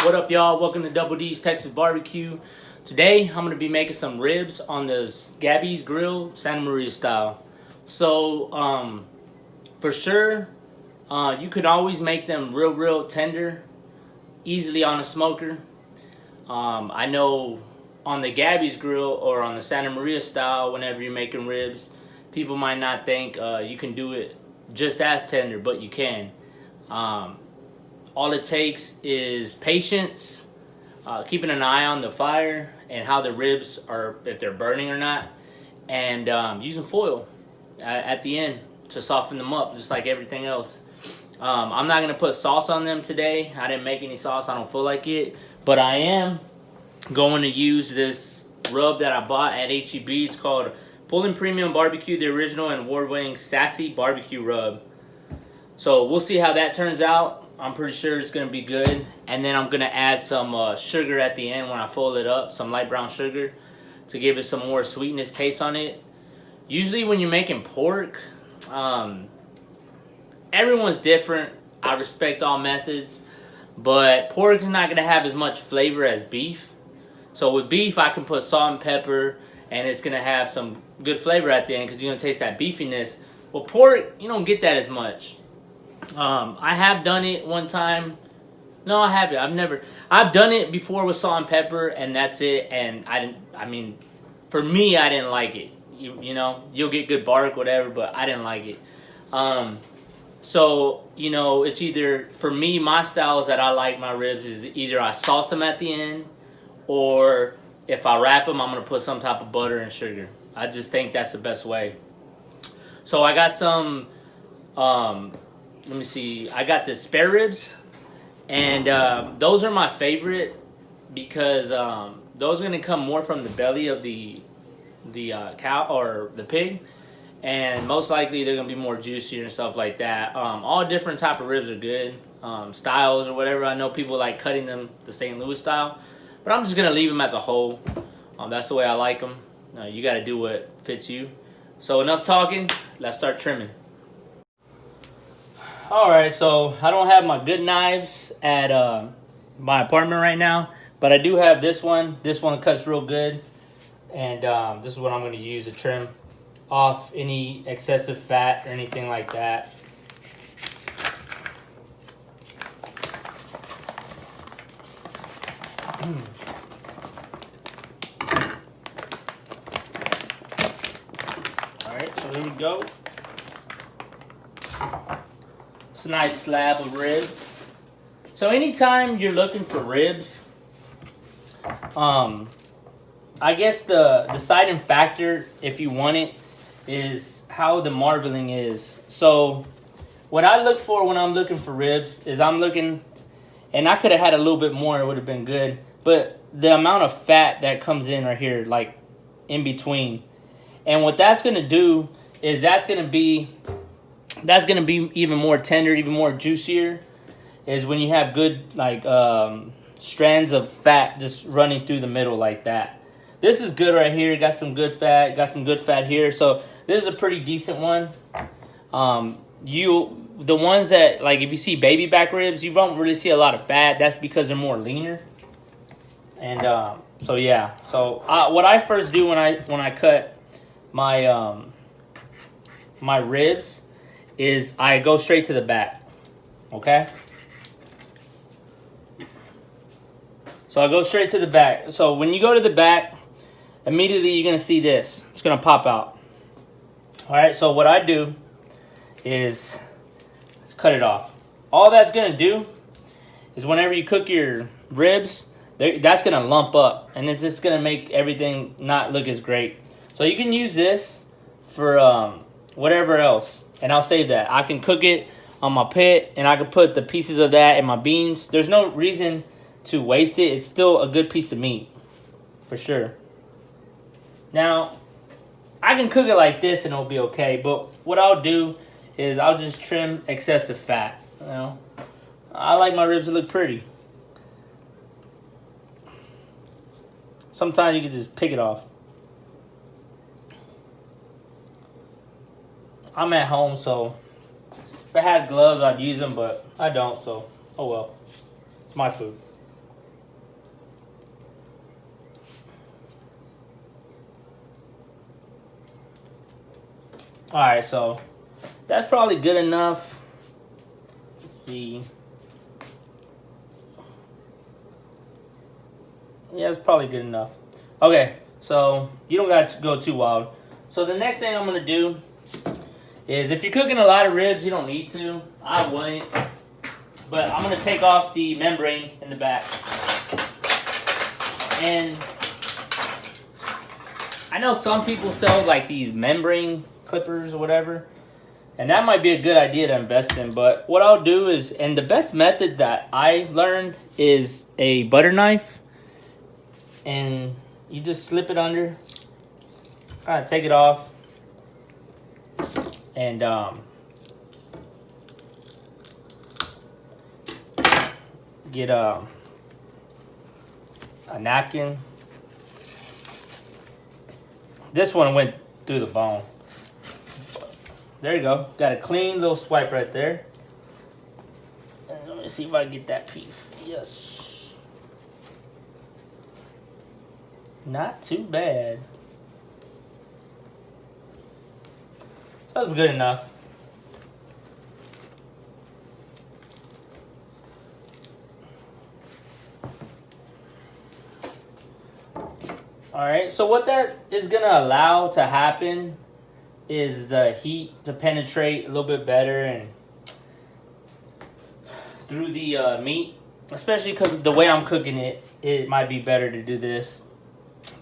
What up, y'all? Welcome to Double D's Texas Barbecue. Today, I'm going to be making some ribs on this Gabby's Grill Santa Maria style. So, for sure, you could always make them real tender, easily on a smoker. I know on the Gabby's Grill or on the Santa Maria style, whenever you're making ribs, people might not think you can do it just as tender, but you can. All it takes is patience, keeping an eye on the fire and how the ribs are, if they're burning or not, and using foil at the end to soften them up, just like everything else. I'm not going to put sauce on them today. I didn't make any sauce. I don't feel like it. But I am going to use this rub that I bought at H-E-B. It's called Pullin Premium Barbecue, the original and award-winning Sassy Barbecue Rub. So we'll see how that turns out. I'm pretty sure it's going to be good. And then I'm going to add some sugar at the end when I fold it up. Some light brown sugar to give it some more sweetness taste on it. Usually when you're making pork, everyone's different. I respect all methods. But pork is not going to have as much flavor as beef. So with beef, I can put salt and pepper. And it's going to have some good flavor at the end because you're going to taste that beefiness. Well, pork, you don't get that as much. I have done it one time. No, I haven't. I've done it before with salt and pepper, and that's it. And for me, I didn't like it. You know, you'll get good bark, whatever, but I didn't like it. So, you know, it's either, for me, my styles that I like my ribs is either I sauce them at the end, or if I wrap them, I'm going to put some type of butter and sugar. I just think that's the best way. So I got some, let me see. I got the spare ribs, and those are my favorite because those are going to come more from the belly of the cow or the pig, and most likely they're going to be more juicier and stuff like that. All different type of ribs are good, styles or whatever. I know people like cutting them the St. Louis style, but I'm just going to leave them as a whole. That's the way I like them. You got to do what fits you. So enough talking. Let's start trimming. Alright, so I don't have my good knives at my apartment right now, but I do have this one. This one cuts real good, and this is what I'm going to use to trim off any excessive fat or anything like that. Alright, so here we go. It's a nice slab of ribs. So anytime you're looking for ribs, I guess the deciding factor, if you want it, is how the marbling is. So what I look for when I'm looking for ribs is I'm looking, and I could have had a little bit more, it would have been good, but the amount of fat that comes in right here, like in between. And what that's going to do is that's going to be even more tender, even more juicier, is when you have good, like, strands of fat just running through the middle like that. This is good right here. Got some good fat here. So this is a pretty decent one. The ones that, like, if you see baby back ribs, you don't really see a lot of fat. That's because they're more leaner. And so yeah. So what I first do when I cut my my ribs is I go straight to the back, okay? So I go straight to the back. So when you go to the back, immediately you're going to see this. It's going to pop out. All right, so what I do is let's cut it off. All that's going to do is whenever you cook your ribs, that's going to lump up, and it's just going to make everything not look as great. So you can use this for whatever else. And I'll save that. I can cook it on my pit, and I can put the pieces of that in my beans. There's no reason to waste it. It's still a good piece of meat, for sure. Now, I can cook it like this, and it'll be okay. But what I'll do is I'll just trim excessive fat. You know, I like my ribs to look pretty. Sometimes you can just pick it off. I'm at home, so if I had gloves, I'd use them, but I don't, so oh well. It's my food. All right, so that's probably good enough. Let's see. Yeah, it's probably good enough. Okay, so you don't got to go too wild. So the next thing I'm gonna do is, if you're cooking a lot of ribs, you don't need to. I wouldn't. But I'm gonna take off the membrane in the back. And I know some people sell like these membrane clippers or whatever, and that might be a good idea to invest in. But what I'll do is, and the best method that I learned is a butter knife. And you just slip it under, take it off, and get a napkin. This one went through the bone. There you go. Got a clean little swipe right there. And let me see if I can get that piece. Yes. Not too bad. So that's good enough. Alright, so what that is going to allow to happen is the heat to penetrate a little bit better and through the meat. Especially because the way I'm cooking it, it might be better to do this.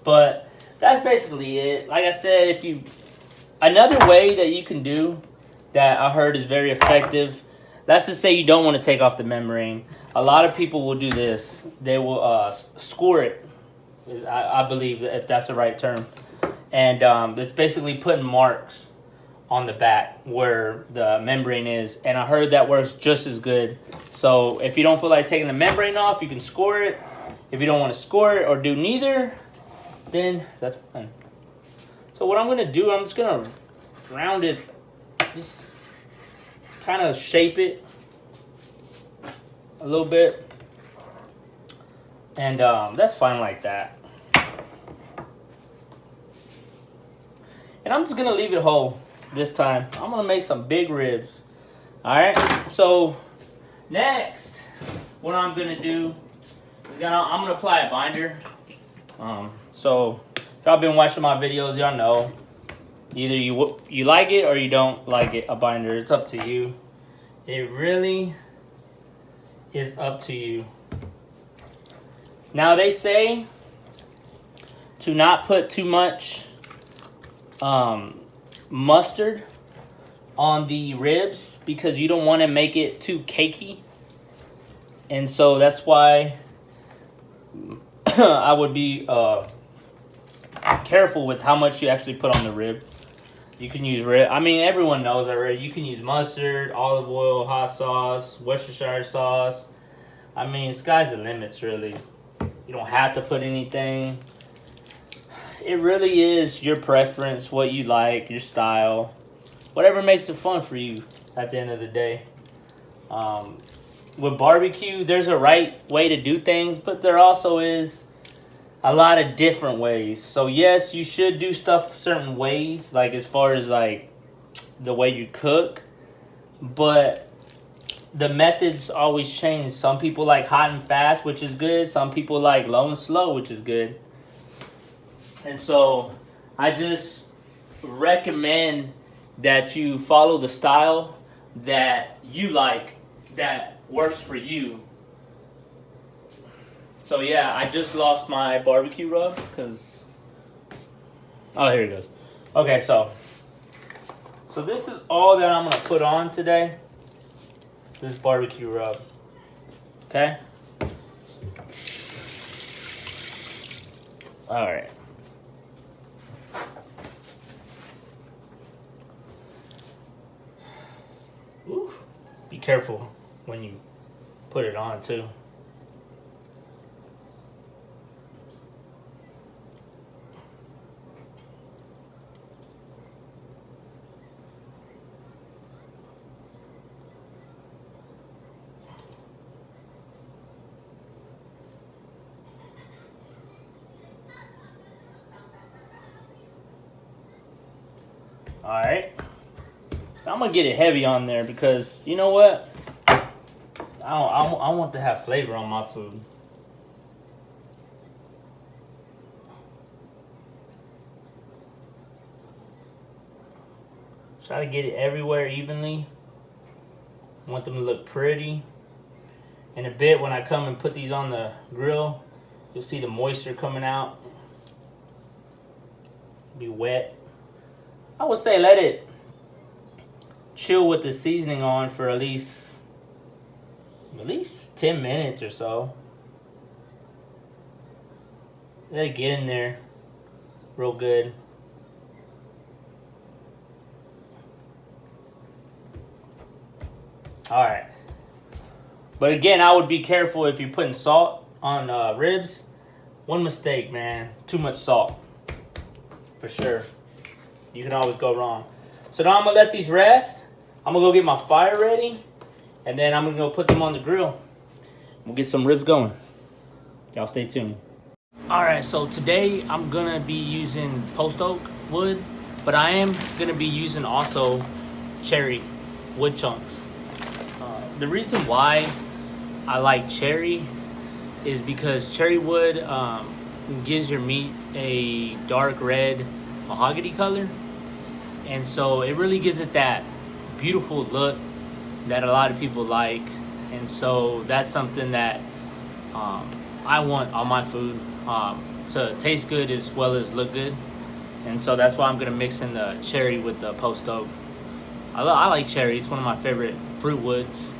But that's basically it. Like I said, if you another way that you can do that I heard is very effective. Let's just say you don't want to take off the membrane. A lot of people will do this. They will score it. I believe, if that's the right term. And it's basically putting marks on the back where the membrane is. And I heard that works just as good. So if you don't feel like taking the membrane off, you can score it. If you don't want to score it or do neither, then that's fine. So what I'm going to do, I'm just going to round it, just kind of shape it a little bit. And that's fine like that. And I'm just going to leave it whole this time. I'm going to make some big ribs. Alright, so next, what I'm going to do is I'm going to apply a binder. So if y'all been watching my videos, y'all know either you like it or you don't like it, a binder. It's up to you. It really is up to you. Now they say to not put too much mustard on the ribs because you don't want to make it too cakey. And so that's why I would be careful with how much you actually put on the rib. You can use I mean, everyone knows already. You can use mustard, olive oil, hot sauce, Worcestershire sauce. I mean, sky's the limits, really. You don't have to put anything. It really is your preference, what you like, your style. Whatever makes it fun for you at the end of the day. With barbecue, there's a right way to do things, but there also is a lot of different ways. So yes, you should do stuff certain ways, like as far as like the way you cook, but the methods always change. Some people like hot and fast, which is good. Some people like low and slow, which is good. And so I just recommend that you follow the style that you like, that works for you. So yeah, I just lost my barbecue rub because, oh, here it goes. Okay, so this is all that I'm gonna put on today. This barbecue rub. Okay. All right. Ooh, be careful when you put it on too. All right. I'm gonna get it heavy on there because you know what? I want to have flavor on my food. Try to get it everywhere evenly. I want them to look pretty. In a bit, when I come and put these on the grill, you'll see the moisture coming out. Be wet. I would say let it chill with the seasoning on for at least 10 minutes or so. Let it get in there real good. Alright. But again, I would be careful if you're putting salt on ribs. One mistake, man. Too much salt. For sure. You can always go wrong. So now I'm going to let these rest. I'm going to go get my fire ready. And then I'm going to go put them on the grill. We'll get some ribs going. Y'all stay tuned. Alright, so today I'm going to be using post oak wood. But I am going to be using also cherry wood chunks. The reason why I like cherry is because cherry wood gives your meat a dark red mahogany color, and so it really gives it that beautiful look that a lot of people like, and so that's something that I want on my food to taste good as well as look good, and so that's why I'm gonna mix in the cherry with the post oak. I like cherry. It's one of my favorite fruit woods.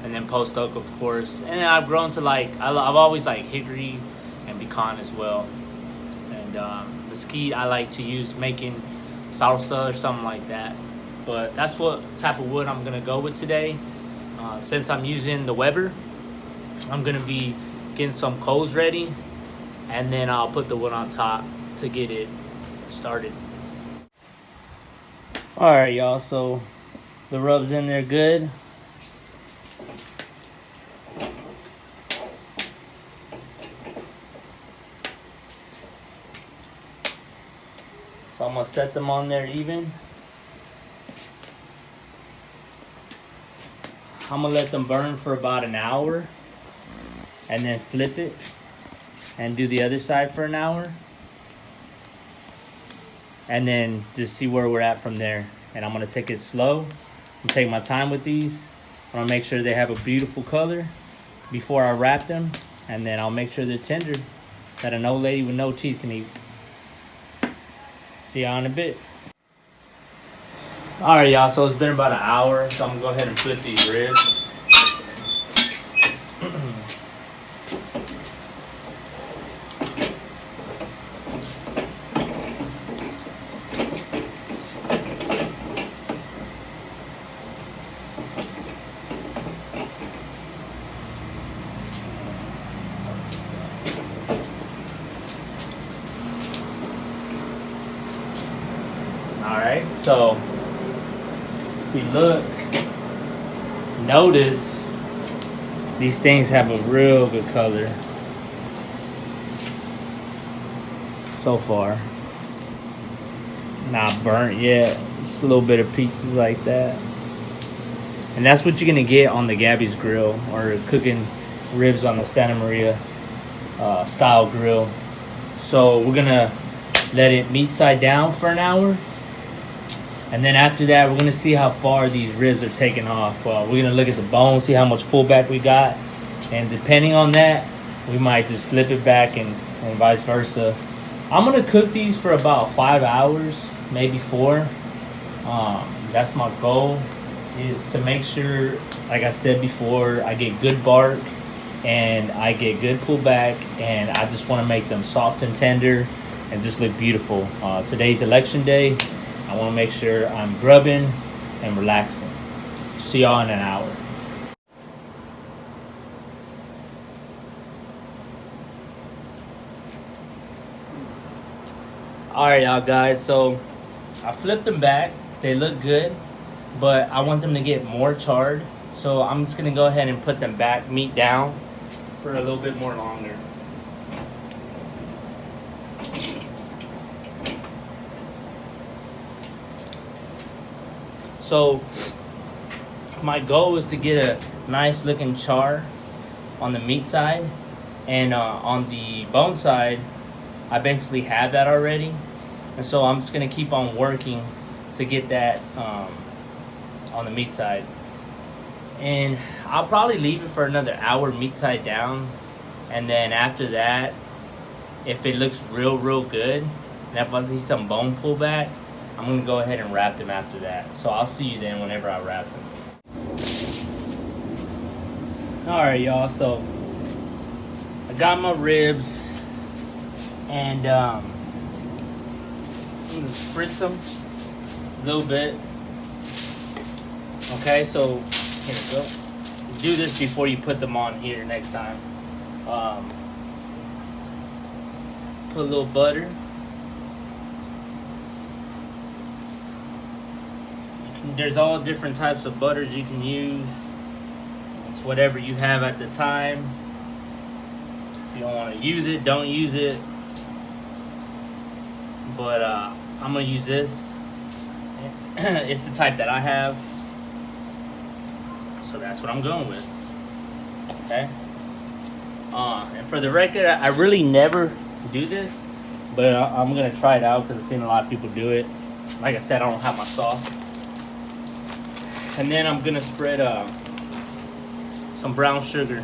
And then post oak, of course. And then I've grown to like, I've always liked hickory and pecan as well. And mesquite I like to use making salsa or something like that. But that's what type of wood I'm gonna go with today. Since I'm using the Weber, I'm gonna be getting some coals ready. And then I'll put the wood on top to get it started. All right, y'all, so the rub's in there good. So I'm gonna set them on there even. I'm gonna let them burn for about an hour and then flip it and do the other side for an hour. And then just see where we're at from there. And I'm gonna take it slow and take my time with these. I'm gonna make sure they have a beautiful color before I wrap them. And then I'll make sure they're tender that an old lady with no teeth can eat. See y'all in a bit. Alright, y'all, so it's been about an hour, so I'm gonna go ahead and flip these ribs. Alright, so if we look, notice these things have a real good color so far. Not burnt yet, just a little bit of pieces like that. And that's what you're gonna get on the Gabby's grill, or cooking ribs on the Santa Maria style grill. So we're gonna let it meat side down for an hour. And then after that, we're going to see how far these ribs are taking off. We're going to look at the bone, see how much pullback we got. And depending on that, we might just flip it back and vice versa. I'm going to cook these for about 5 hours, maybe 4. That's my goal, is to make sure, like I said before, I get good bark and I get good pullback. And I just want to make them soft and tender and just look beautiful. Today's election day. I want to make sure I'm grubbing and relaxing. See y'all in an hour. Alright, y'all guys, so I flipped them back. They look good, but I want them to get more charred. So I'm just going to go ahead and put them back, meat down, for a little bit more longer. So my goal is to get a nice looking char on the meat side, and on the bone side I basically have that already, and so I'm just gonna keep on working to get that on the meat side. And I'll probably leave it for another hour meat side down, and then after that, if it looks real good and if I see some bone pullback, I'm gonna go ahead and wrap them after that. So I'll see you then whenever I wrap them. Alright y'all, so I got my ribs, and I'm gonna spritz them a little bit. Okay, so here we go. Do this before you put them on here next time. Put a little butter. There's all different types of butters you can use. It's whatever you have at the time. If you don't want to use it, don't use it. But I'm gonna use this. It's the type that I have, so that's what I'm going with. Okay. And for the record, I really never do this, but I'm gonna try it out because I've seen a lot of people do it. Like I said, I don't have my sauce. And then I'm gonna spread some brown sugar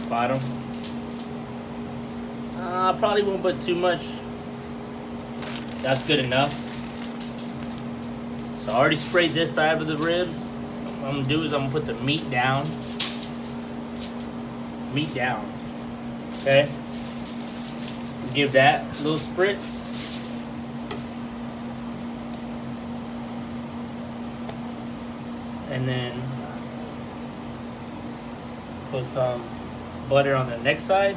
bottom. I probably won't put too much. That's good enough. So I already sprayed this side of the ribs. What I'm gonna do is I'm gonna put the meat down. Meat down. Okay? Give that a little spritz. And then put some butter on the next side.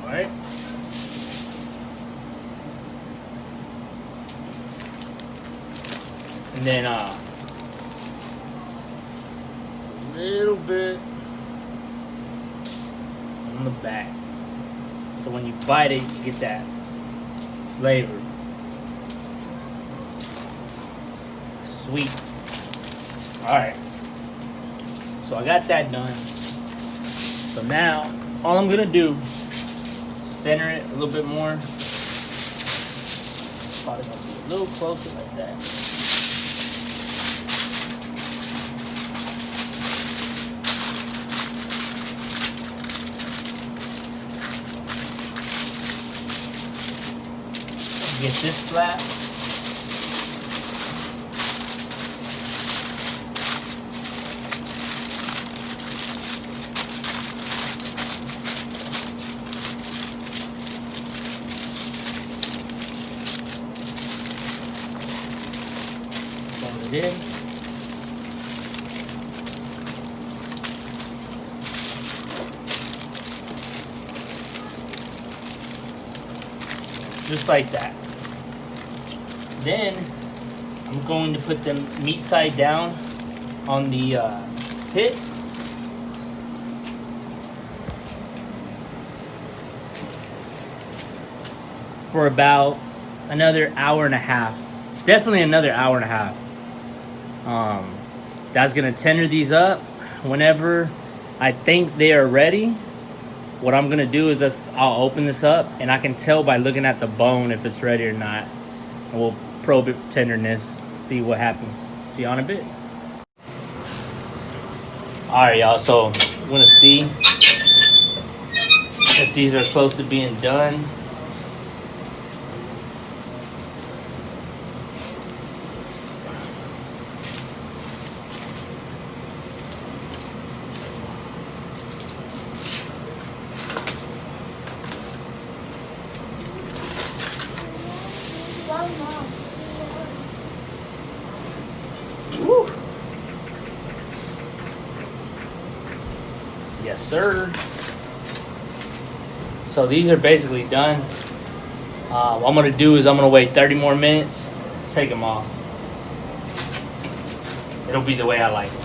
Alright. And then a little bit on the back. So when you bite it, you get that flavor. Sweet. Alright. So I got that done. So now, all I'm gonna do, center it a little bit more. Probably gonna be a little closer like that. Get this flat. Fold it in. Just like that. Then I'm going to put the meat side down on the pit. For about another hour and a half. Definitely another hour and a half. That's gonna tender these up. Whenever I think they are ready, what I'm gonna do is I'll open this up, and I can tell by looking at the bone if it's ready or not. And we'll probe it tenderness, see what happens. See you on a bit. Alright y'all, so I'm gonna see if these are close to being done. Woo. Yes, sir. So these are basically done. What I'm gonna do is I'm gonna wait 30 more minutes, take them off. It'll be the way I like it.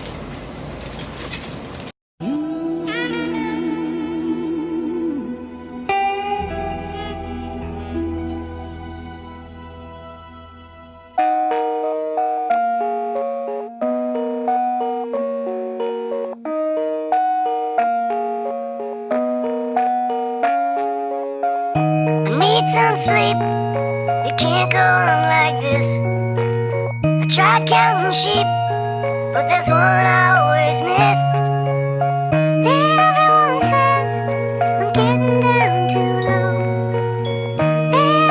don't sleep. You can't go on like this. I tried counting sheep, but there's one I always miss. Everyone says I'm getting down too low.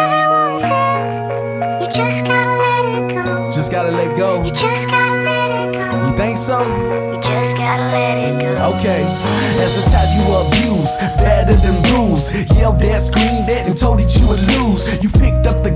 Everyone says you just gotta let it go. Just gotta let go. You just gotta let it go. You think so? You just gotta let it go. Okay. As a child you were abused, battered and bruised, yelled at, screamed at, and told that you would lose. You picked up the